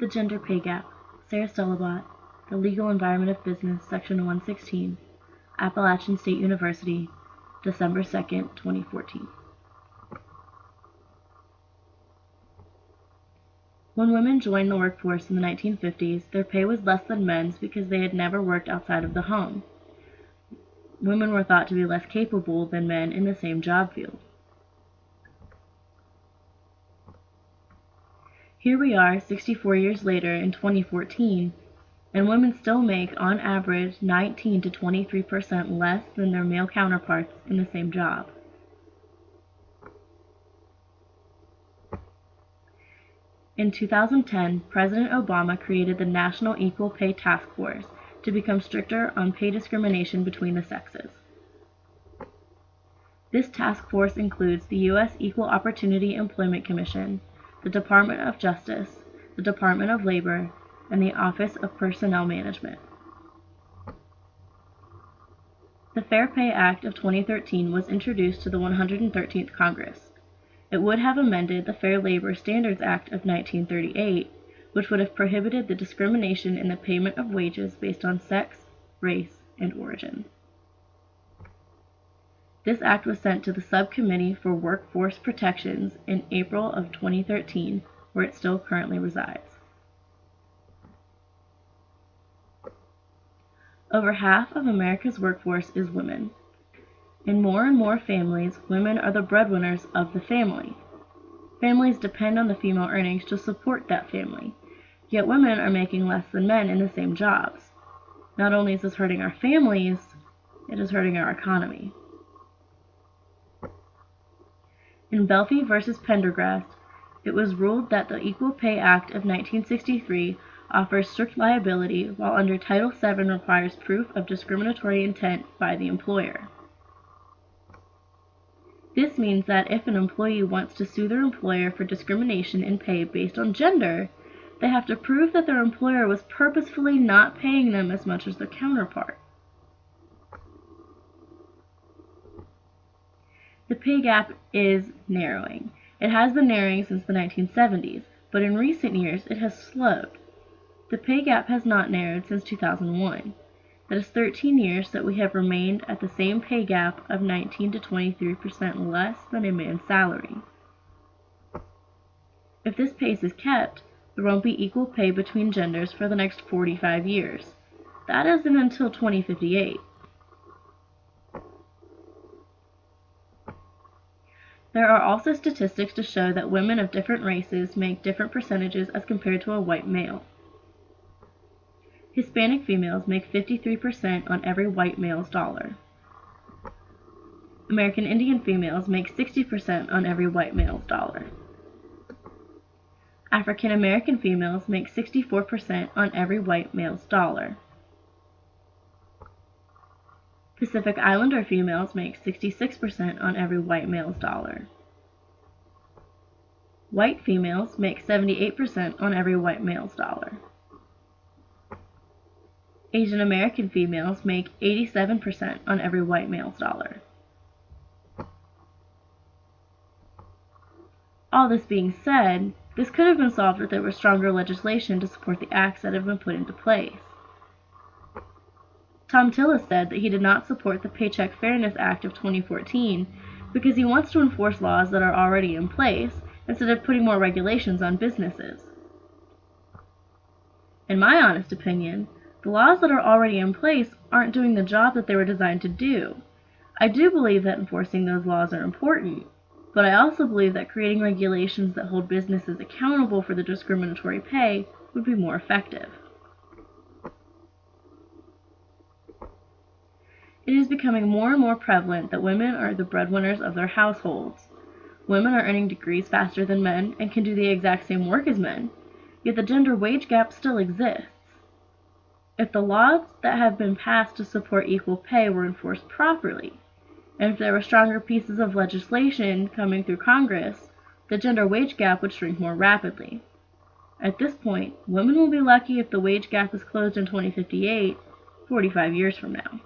The Gender Pay Gap, Sarah Stolobot, The Legal Environment of Business, Section 116, Appalachian State University, December 2nd, 2014. When women joined the workforce in the 1950s, their pay was less than men's because they had never worked outside of the home. Women were thought to be less capable than men in the same job field. Here we are 64 years later in 2014, and women still make, on average, 19 to 23% less than their male counterparts in the same job. In 2010, President Obama created the National Equal Pay Task Force to become stricter on pay discrimination between the sexes. This task force includes the U.S. Equal Opportunity Employment Commission, the Department of Justice, the Department of Labor, and the Office of Personnel Management. The Fair Pay Act of 2013 was introduced to the 113th Congress. It would have amended the Fair Labor Standards Act of 1938, which would have prohibited the discrimination in the payment of wages based on sex, race, and origin. This act was sent to the Subcommittee for Workforce Protections in April of 2013, where it still currently resides. Over half of America's workforce is women. In more and more families, women are the breadwinners of the family. Families depend on the female earnings to support that family, yet women are making less than men in the same jobs. Not only is this hurting our families, it is hurting our economy. In Belfie v. Pendergrast, it was ruled that the Equal Pay Act of 1963 offers strict liability, while under Title VII requires proof of discriminatory intent by the employer. This means that if an employee wants to sue their employer for discrimination in pay based on gender, they have to prove that their employer was purposefully not paying them as much as their counterpart. The pay gap is narrowing. It has been narrowing since the 1970s, but in recent years it has slowed. The pay gap has not narrowed since 2001. That is 13 years that we have remained at the same pay gap of 19 to 23% less than a man's salary. If this pace is kept, there won't be equal pay between genders for the next 45 years. That isn't until 2058. There are also statistics to show that women of different races make different percentages as compared to a white male. Hispanic females make 53% on every white male's dollar. American Indian females make 60% on every white male's dollar. African American females make 64% on every white male's dollar. Pacific Islander females make 66% on every white male's dollar. White females make 78% on every white male's dollar. Asian American females make 87% on every white male's dollar. All this being said, this could have been solved if there was stronger legislation to support the acts that have been put into place. Tom Tillis said that he did not support the Paycheck Fairness Act of 2014 because he wants to enforce laws that are already in place instead of putting more regulations on businesses. In my honest opinion, the laws that are already in place aren't doing the job that they were designed to do. I do believe that enforcing those laws are important, but I also believe that creating regulations that hold businesses accountable for the discriminatory pay would be more effective. It is becoming more and more prevalent that women are the breadwinners of their households. Women are earning degrees faster than men and can do the exact same work as men, yet the gender wage gap still exists. If the laws that have been passed to support equal pay were enforced properly, and if there were stronger pieces of legislation coming through Congress, the gender wage gap would shrink more rapidly. At this point, women will be lucky if the wage gap is closed in 2058, 45 years from now.